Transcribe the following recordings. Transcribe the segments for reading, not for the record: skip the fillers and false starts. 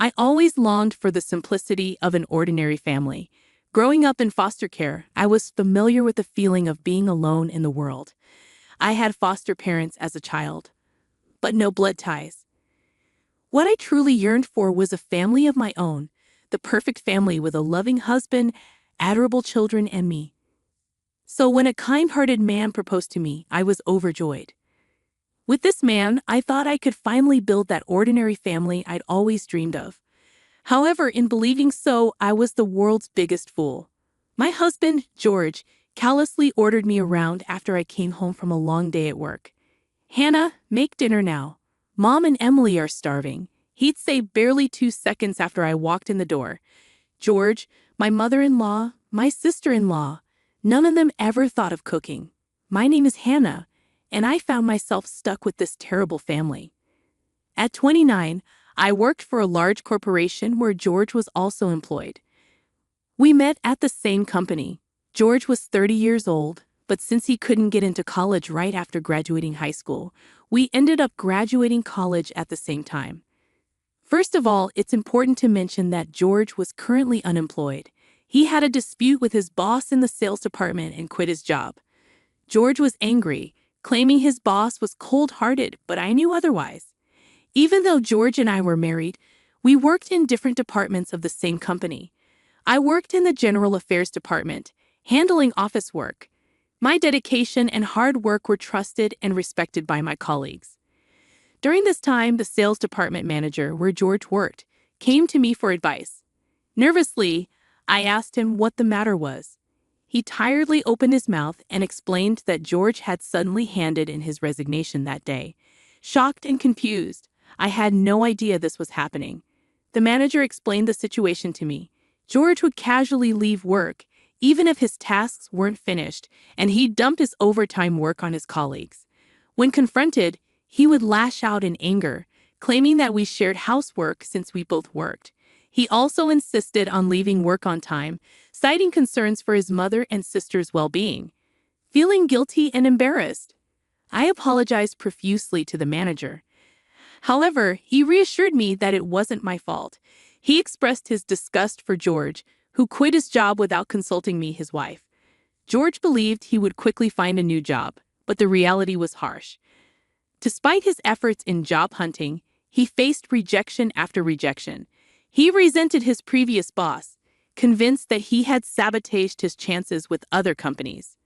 I always longed for the simplicity of an ordinary family. Growing up in foster care, I was familiar with the feeling of being alone in the world. I had foster parents as a child, but no blood ties. What I truly yearned for was a family of my own, the perfect family with a loving husband, adorable children, and me. So when a kind-hearted man proposed to me, I was overjoyed. With this man, I thought I could finally build that ordinary family I'd always dreamed of. However, in believing so, I was the world's biggest fool. My husband, George, callously ordered me around after I came home from a long day at work. "Hannah, make dinner now. Mom and Emily are starving," he'd say barely 2 seconds after I walked in the door. George, my mother-in-law, my sister-in-law, none of them ever thought of cooking. My name is Hannah, and I found myself stuck with this terrible family. At 29, I worked for a large corporation where George was also employed. We met at the same company. George was 30 years old, but since he couldn't get into college right after graduating high school, we ended up graduating college at the same time. First of all, it's important to mention that George was currently unemployed. He had a dispute with his boss in the sales department and quit his job. George was angry, claiming his boss was cold-hearted, but I knew otherwise. Even though George and I were married, we worked in different departments of the same company. I worked in the general affairs department, handling office work. My dedication and hard work were trusted and respected by my colleagues. During this time, the sales department manager where George worked came to me for advice. Nervously, I asked him what the matter was. He tiredly opened his mouth and explained that George had suddenly handed in his resignation that day. Shocked and confused, I had no idea this was happening. The manager explained the situation to me. George would casually leave work, even if his tasks weren't finished, and he'd dump his overtime work on his colleagues. When confronted, he would lash out in anger, claiming that we shared housework since we both worked. He also insisted on leaving work on time, citing concerns for his mother and sister's well-being. Feeling guilty and embarrassed, I apologized profusely to the manager. However, he reassured me that it wasn't my fault. He expressed his disgust for George, who quit his job without consulting me, his wife. George believed he would quickly find a new job, but the reality was harsh. Despite his efforts in job hunting, he faced rejection after rejection. He resented his previous boss, convinced that he had sabotaged his chances with other companies.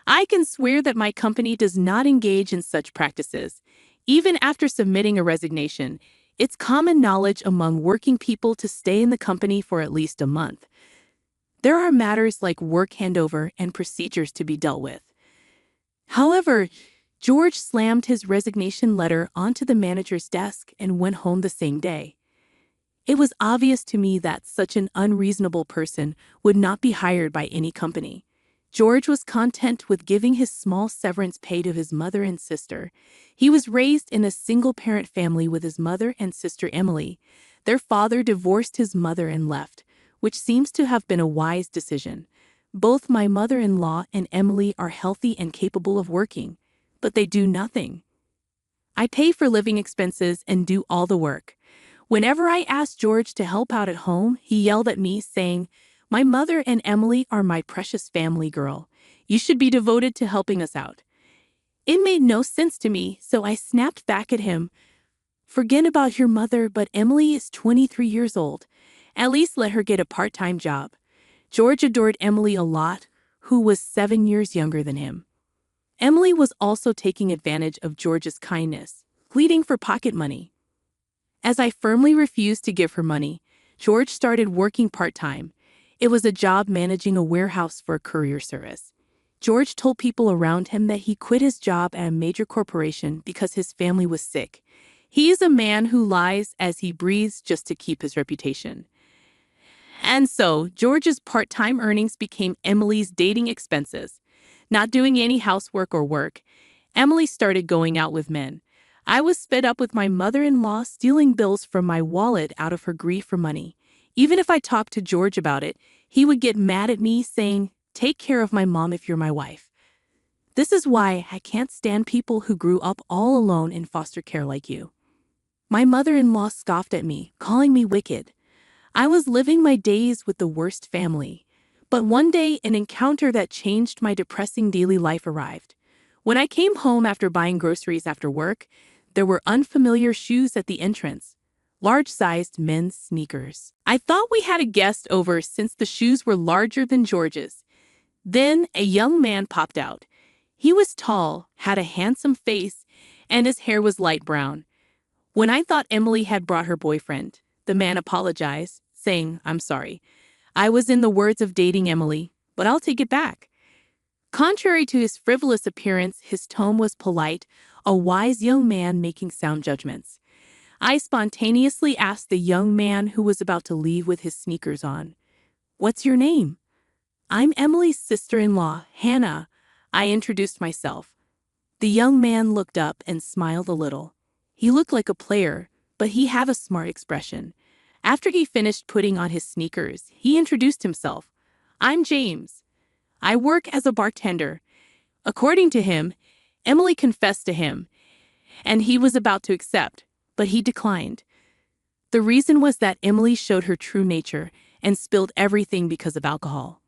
I can swear that my company does not engage in such practices. Even after submitting a resignation, it's common knowledge among working people to stay in the company for at least a month. There are matters like work handover and procedures to be dealt with. However, George slammed his resignation letter onto the manager's desk and went home the same day. It was obvious to me that such an unreasonable person would not be hired by any company. George was content with giving his small severance pay to his mother and sister. He was raised in a single-parent family with his mother and sister Emily. Their father divorced his mother and left, which seems to have been a wise decision. Both my mother-in-law and Emily are healthy and capable of working, but they do nothing. I pay for living expenses and do all the work. Whenever I asked George to help out at home, he yelled at me, saying, "My mother and Emily are my precious family, girl. You should be devoted to helping us out." It made no sense to me, so I snapped back at him. "Forget about your mother, but Emily is 23 years old. At least let her get a part-time job." George adored Emily a lot, who was 7 years younger than him. Emily was also taking advantage of George's kindness, pleading for pocket money. As I firmly refused to give her money, George started working part-time. It was a job managing a warehouse for a courier service. George told people around him that he quit his job at a major corporation because his family was sick. He is a man who lies as he breathes just to keep his reputation. And so, George's part-time earnings became Emily's dating expenses. Not doing any housework or work, Emily started going out with men. I was fed up with my mother-in-law stealing bills from my wallet out of her grief for money. Even if I talked to George about it, he would get mad at me, saying, "Take care of my mom if you're my wife." This is why I can't stand people who grew up all alone in foster care like you. My mother-in-law scoffed at me, calling me wicked. I was living my days with the worst family. But one day, an encounter that changed my depressing daily life arrived. When I came home after buying groceries after work, there were unfamiliar shoes at the entrance. Large-sized men's sneakers. I thought we had a guest over since the shoes were larger than George's. Then a young man popped out. He was tall, had a handsome face, and his hair was light brown. When I thought Emily had brought her boyfriend, the man apologized, saying, "I'm sorry. I was in the words of dating Emily, but I'll take it back." Contrary to his frivolous appearance, his tone was polite, a wise young man making sound judgments. I spontaneously asked the young man who was about to leave with his sneakers on, "What's your name?" "I'm Emily's sister-in-law, Hannah." I introduced myself. The young man looked up and smiled a little. He looked like a player, but he had a smart expression. After he finished putting on his sneakers, he introduced himself. "I'm James. I work as a bartender." According to him, Emily confessed to him, and he was about to accept, but he declined. The reason was that Emily showed her true nature and spilled everything because of alcohol.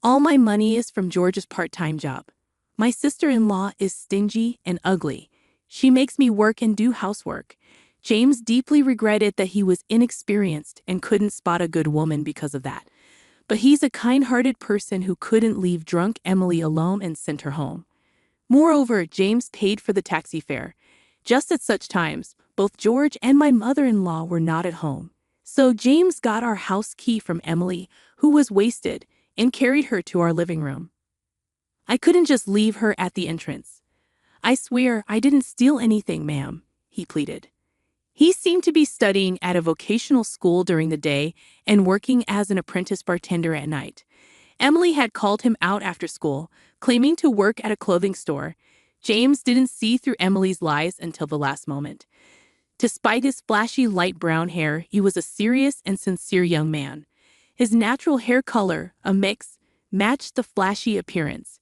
"All my money is from George's part-time job. My sister-in-law is stingy and ugly. She makes me work and do housework." James deeply regretted that he was inexperienced and couldn't spot a good woman because of that. But he's a kind-hearted person who couldn't leave drunk Emily alone and sent her home. Moreover, James paid for the taxi fare. Just at such times, both George and my mother-in-law were not at home. So James got our house key from Emily, who was wasted, and carried her to our living room. I couldn't just leave her at the entrance. "I swear I didn't steal anything, ma'am," he pleaded. He seemed to be studying at a vocational school during the day and working as an apprentice bartender at night. Emily had called him out after school, claiming to work at a clothing store. James didn't see through Emily's lies until the last moment. Despite his flashy light brown hair, he was a serious and sincere young man. His natural hair color, a mix, matched the flashy appearance.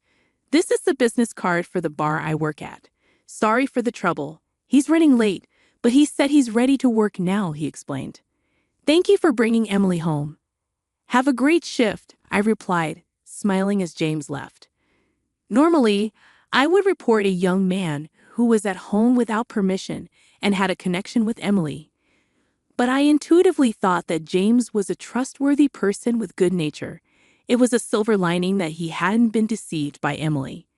"This is the business card for the bar I work at. Sorry for the trouble. He's running late, but he said he's ready to work now," he explained. "Thank you for bringing Emily home." "Have a great shift," I replied, smiling as James left. Normally, I would report a young man who was at home without permission and had a connection with Emily. But I intuitively thought that James was a trustworthy person with good nature. It was a silver lining that he hadn't been deceived by Emily.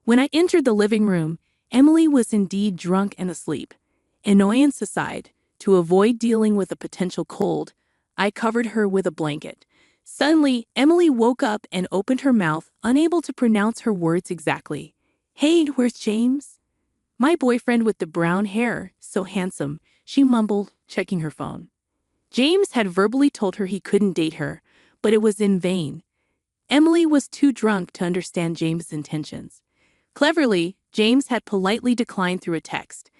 When I entered the living room, Emily was indeed drunk and asleep. Annoyance aside, to avoid dealing with a potential cold, I covered her with a blanket. Suddenly, Emily woke up and opened her mouth, unable to pronounce her words exactly. "Hey, where's James?" "My boyfriend with the brown hair, so handsome," she mumbled, checking her phone. James had verbally told her he couldn't date her, but it was in vain. Emily was too drunk to understand James's intentions. Cleverly, James had politely declined through a text.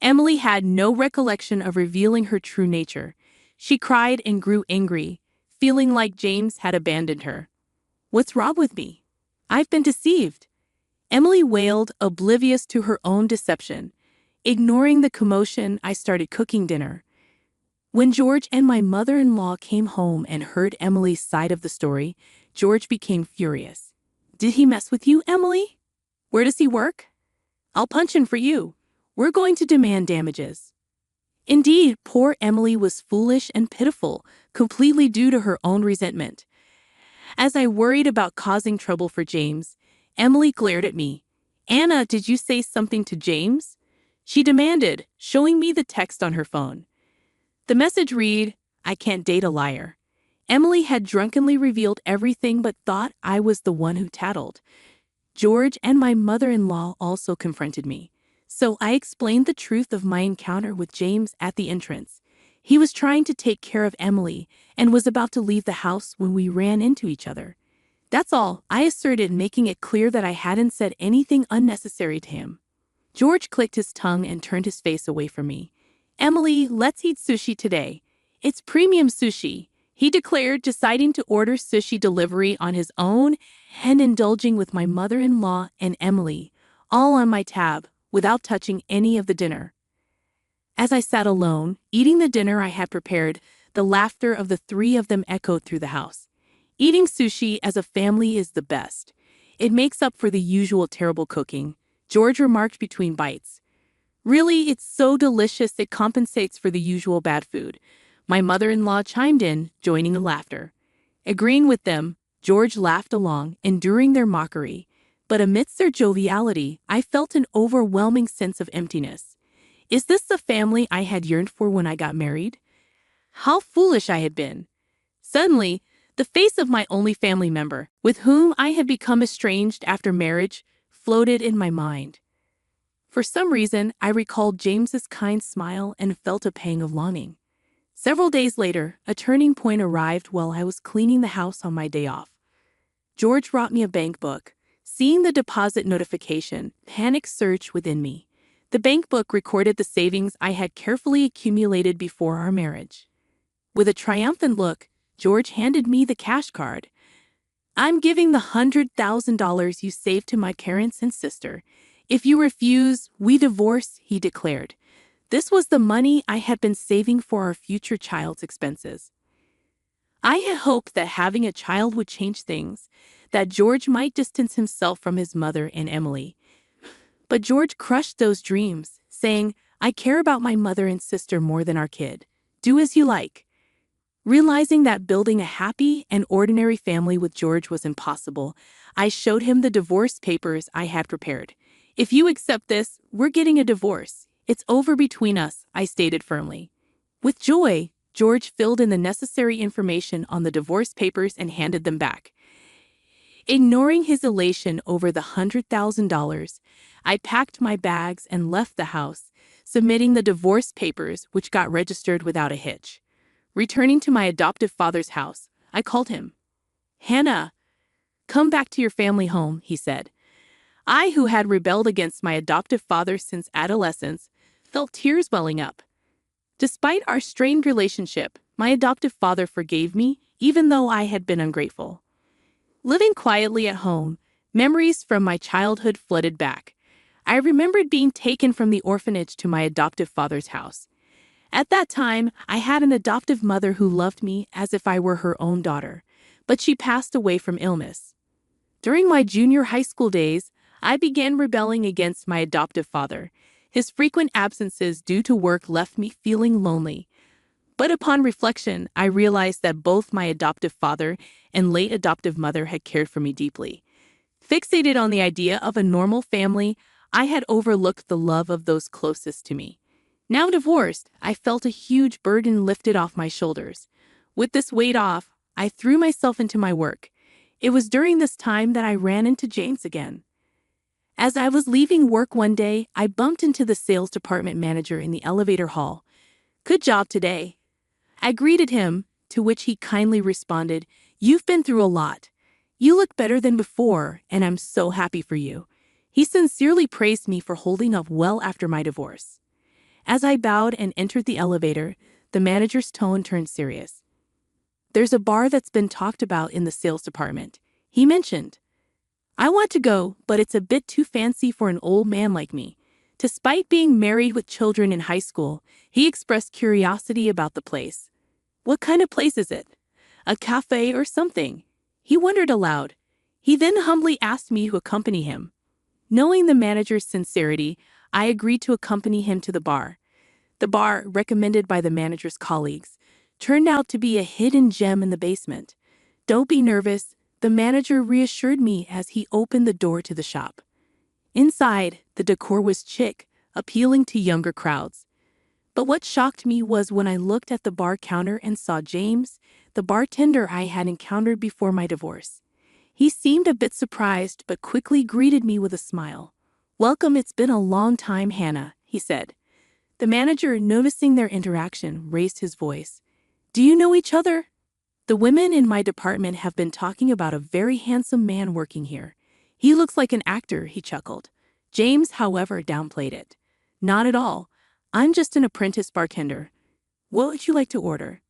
Emily had no recollection of revealing her true nature. She cried and grew angry, feeling like James had abandoned her. "What's wrong with me? I've been deceived," Emily wailed, oblivious to her own deception. Ignoring the commotion, I started cooking dinner. When George and my mother-in-law came home and heard Emily's side of the story, George became furious. "Did he mess with you, Emily? Where does he work? I'll punch him for you. We're going to demand damages." Indeed, poor Emily was foolish and pitiful, completely due to her own resentment. As I worried about causing trouble for James, Emily glared at me. "Anna, did you say something to James?" she demanded, showing me the text on her phone. The message read, "I can't date a liar." Emily had drunkenly revealed everything but thought I was the one who tattled. George and my mother-in-law also confronted me. So I explained the truth of my encounter with James at the entrance. He was trying to take care of Emily and was about to leave the house when we ran into each other. "That's all," I asserted, making it clear that I hadn't said anything unnecessary to him. George clicked his tongue and turned his face away from me. "Emily, let's eat sushi today. It's premium sushi," he declared, deciding to order sushi delivery on his own and indulging with my mother-in-law and Emily, all on my tab, without touching any of the dinner. As I sat alone, eating the dinner I had prepared, the laughter of the three of them echoed through the house. Eating sushi as a family is the best. It makes up for the usual terrible cooking, George remarked between bites. Really, it's so delicious it compensates for the usual bad food. My mother-in-law chimed in, joining the laughter. Agreeing with them, George laughed along, enduring their mockery. But amidst their joviality, I felt an overwhelming sense of emptiness. Is this the family I had yearned for when I got married? How foolish I had been. Suddenly, the face of my only family member, with whom I had become estranged after marriage, floated in my mind. For some reason, I recalled James's kind smile and felt a pang of longing. Several days later, a turning point arrived while I was cleaning the house on my day off. George brought me a bank book. Seeing the deposit notification, panic surged within me. The bank book recorded the savings I had carefully accumulated before our marriage. With a triumphant look, George handed me the cash card. I'm giving the $100,000 you saved to my parents and sister. If you refuse, we divorce, he declared. This was the money I had been saving for our future child's expenses. I had hoped that having a child would change things, that George might distance himself from his mother and Emily. But George crushed those dreams, saying, I care about my mother and sister more than our kid. Do as you like. Realizing that building a happy and ordinary family with George was impossible, I showed him the divorce papers I had prepared. If you accept this, we're getting a divorce. It's over between us, I stated firmly. With joy, George filled in the necessary information on the divorce papers and handed them back. Ignoring his elation over the $100,000, I packed my bags and left the house, submitting the divorce papers, which got registered without a hitch. Returning to my adoptive father's house, I called him. Hannah, come back to your family home, he said. I, who had rebelled against my adoptive father since adolescence, felt tears welling up. Despite our strained relationship, my adoptive father forgave me, even though I had been ungrateful. Living quietly at home, memories from my childhood flooded back. I remembered being taken from the orphanage to my adoptive father's house. At that time, I had an adoptive mother who loved me as if I were her own daughter, but she passed away from illness. During my junior high school days, I began rebelling against my adoptive father. His frequent absences due to work left me feeling lonely. But upon reflection, I realized that both my adoptive father and late adoptive mother had cared for me deeply. Fixated on the idea of a normal family, I had overlooked the love of those closest to me. Now divorced, I felt a huge burden lifted off my shoulders. With this weight off, I threw myself into my work. It was during this time that I ran into James again. As I was leaving work one day, I bumped into the sales department manager in the elevator hall. Good job today. I greeted him, to which he kindly responded, You've been through a lot. You look better than before, and I'm so happy for you. He sincerely praised me for holding up well after my divorce. As I bowed and entered the elevator, the manager's tone turned serious. There's a bar that's been talked about in the sales department, he mentioned. I want to go, but it's a bit too fancy for an old man like me. Despite being married with children in high school, he expressed curiosity about the place. What kind of place is it? A cafe or something? He wondered aloud. He then humbly asked me to accompany him. Knowing the manager's sincerity, I agreed to accompany him to the bar. The bar, recommended by the manager's colleagues, turned out to be a hidden gem in the basement. Don't be nervous, the manager reassured me as he opened the door to the shop. Inside, the decor was chic, appealing to younger crowds. But what shocked me was when I looked at the bar counter and saw James, the bartender I had encountered before my divorce. He seemed a bit surprised but quickly greeted me with a smile. Welcome, it's been a long time, Hannah, he said. The manager, noticing their interaction, raised his voice. Do you know each other? The women in my department have been talking about a very handsome man working here. He looks like an actor, he chuckled. James, however, downplayed it. Not at all. I'm just an apprentice bartender. What would you like to order?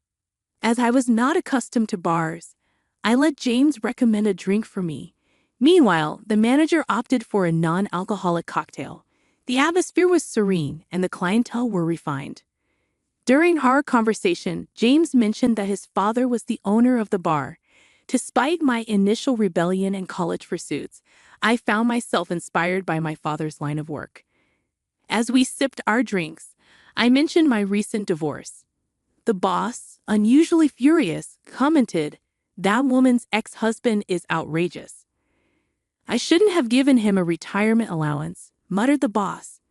As I was not accustomed to bars, I let James recommend a drink for me. Meanwhile, the manager opted for a non-alcoholic cocktail. The atmosphere was serene and the clientele were refined. During our conversation, James mentioned that his father was the owner of the bar. Despite my initial rebellion and college pursuits, I found myself inspired by my father's line of work. As we sipped our drinks, I mentioned my recent divorce. The boss, unusually furious, commented, "That woman's ex-husband is outrageous." "I shouldn't have given him a retirement allowance," muttered the boss.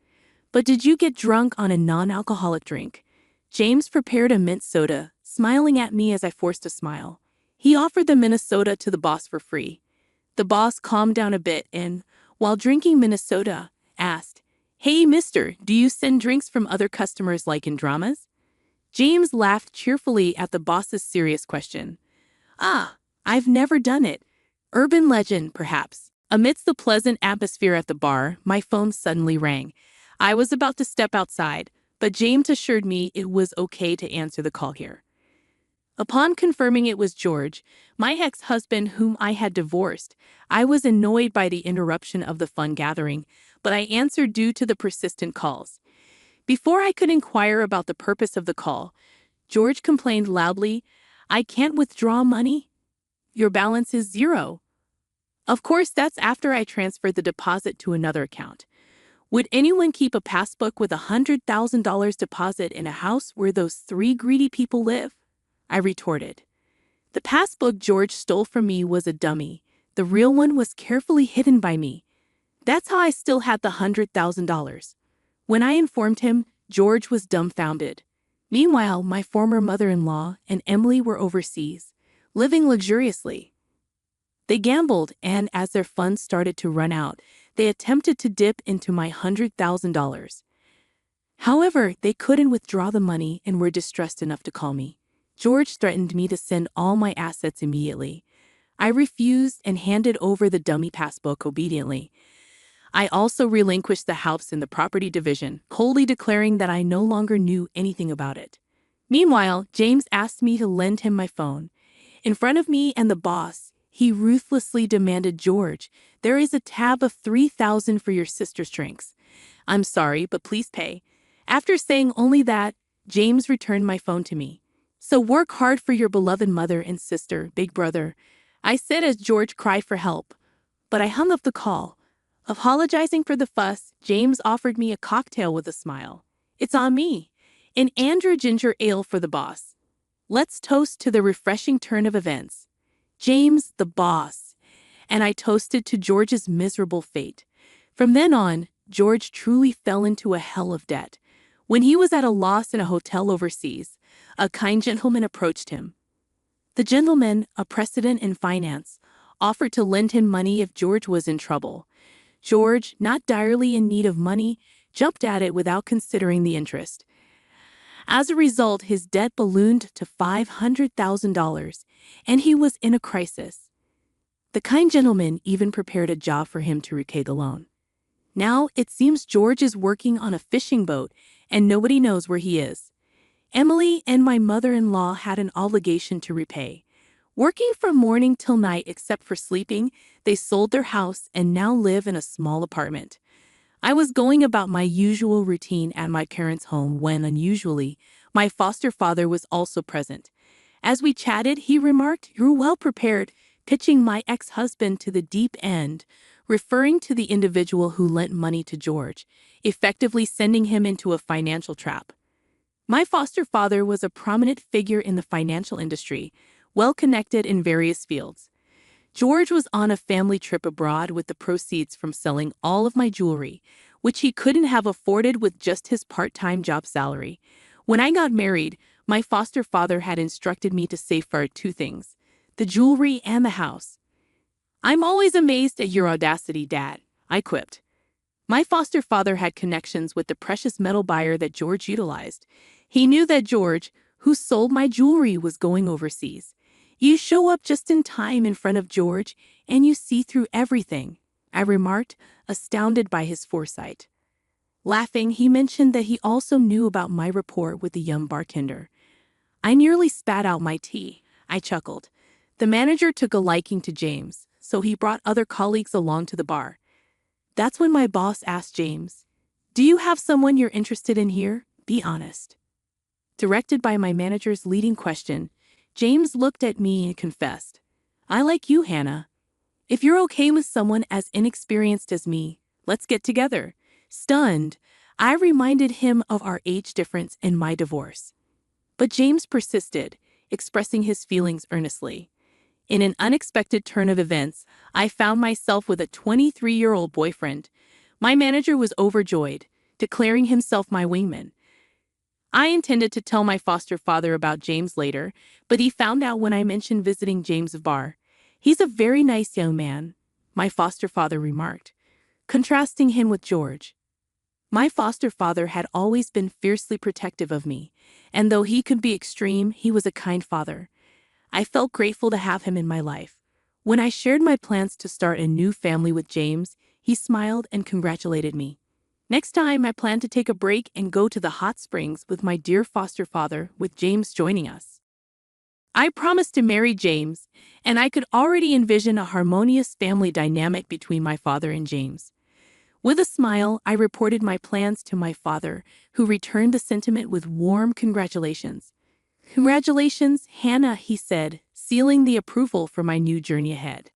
"But did you get drunk on a non-alcoholic drink?" James prepared a mint soda, smiling at me as I forced a smile. He offered the Minnesota to the boss for free. The boss calmed down a bit and, while drinking Minnesota, asked, "Hey, mister, do you send drinks from other customers like in dramas?" James laughed cheerfully at the boss's serious question. "Ah, I've never done it. Urban legend, perhaps." Amidst the pleasant atmosphere at the bar, my phone suddenly rang. I was about to step outside, but James assured me it was okay to answer the call here. Upon confirming it was George, my ex-husband whom I had divorced, I was annoyed by the interruption of the fun gathering, but I answered due to the persistent calls. Before I could inquire about the purpose of the call, George complained loudly, "I can't withdraw money. Your balance is zero." Of course, that's after I transferred the deposit to another account. Would anyone keep a passbook with $100,000 deposit in a house where those three greedy people live? I retorted. The passbook George stole from me was a dummy. The real one was carefully hidden by me. That's how I still had the $100,000. When I informed him, George was dumbfounded. Meanwhile, my former mother-in-law and Emily were overseas, living luxuriously. They gambled, and as their funds started to run out, they attempted to dip into my $100,000. However, they couldn't withdraw the money and were distressed enough to call me. George threatened me to send all my assets immediately. I refused and handed over the dummy passbook obediently. I also relinquished the house in the property division, coldly declaring that I no longer knew anything about it. Meanwhile, James asked me to lend him my phone. In front of me and the boss, he ruthlessly demanded, "George, there is a tab of $3,000 for your sister's drinks. I'm sorry, but please pay." After saying only that, James returned my phone to me. "So work hard for your beloved mother and sister, big brother," I said as George cried for help. But I hung up the call. Apologizing for the fuss, James offered me a cocktail with a smile. "It's on me. An Andrew ginger ale for the boss. Let's toast to the refreshing turn of events. James, the boss." And I toasted to George's miserable fate. From then on, George truly fell into a hell of debt. When he was at a loss in a hotel overseas, a kind gentleman approached him. The gentleman, a precedent in finance, offered to lend him money if George was in trouble. George, not direly in need of money, jumped at it without considering the interest. As a result, his debt ballooned to $500,000, and he was in a crisis. The kind gentleman even prepared a job for him to repay the loan. Now, it seems George is working on a fishing boat, and nobody knows where he is. Emily and my mother-in-law had an obligation to repay. Working from morning till night except for sleeping, they sold their house and now live in a small apartment. I was going about my usual routine at my parents' home when, unusually, my foster father was also present. As we chatted, he remarked, "You're well prepared," pitching my ex-husband to the deep end, referring to the individual who lent money to George, effectively sending him into a financial trap. My foster father was a prominent figure in the financial industry, well-connected in various fields. George was on a family trip abroad with the proceeds from selling all of my jewelry, which he couldn't have afforded with just his part-time job salary. When I got married, my foster father had instructed me to safeguard two things: the jewelry and the house. "I'm always amazed at your audacity, Dad," I quipped. My foster father had connections with the precious metal buyer that George utilized. He knew that George, who sold my jewelry, was going overseas. "You show up just in time in front of George, and you see through everything," I remarked, astounded by his foresight. Laughing, he mentioned that he also knew about my rapport with the young bartender. I nearly spat out my tea. I chuckled. The manager took a liking to James, so he brought other colleagues along to the bar. That's when my boss asked James, Do you have someone you're interested in here? Be honest. Directed by my manager's leading question, James looked at me and confessed, I like you, Hannah. If you're okay with someone as inexperienced as me, let's get together. Stunned, I reminded him of our age difference and my divorce. But James persisted, expressing his feelings earnestly. In an unexpected turn of events, I found myself with a 23-year-old boyfriend. My manager was overjoyed, declaring himself my wingman. I intended to tell my foster father about James later, but he found out when I mentioned visiting James' bar. He's a very nice young man, my foster father remarked, contrasting him with George. My foster father had always been fiercely protective of me, and though he could be extreme, he was a kind father. I felt grateful to have him in my life. When I shared my plans to start a new family with James, he smiled and congratulated me. Next time, I plan to take a break and go to the hot springs with my dear foster father, with James joining us. I promised to marry James, and I could already envision a harmonious family dynamic between my father and James. With a smile, I reported my plans to my father, who returned the sentiment with warm congratulations. Congratulations, Hannah, he said, sealing the approval for my new journey ahead.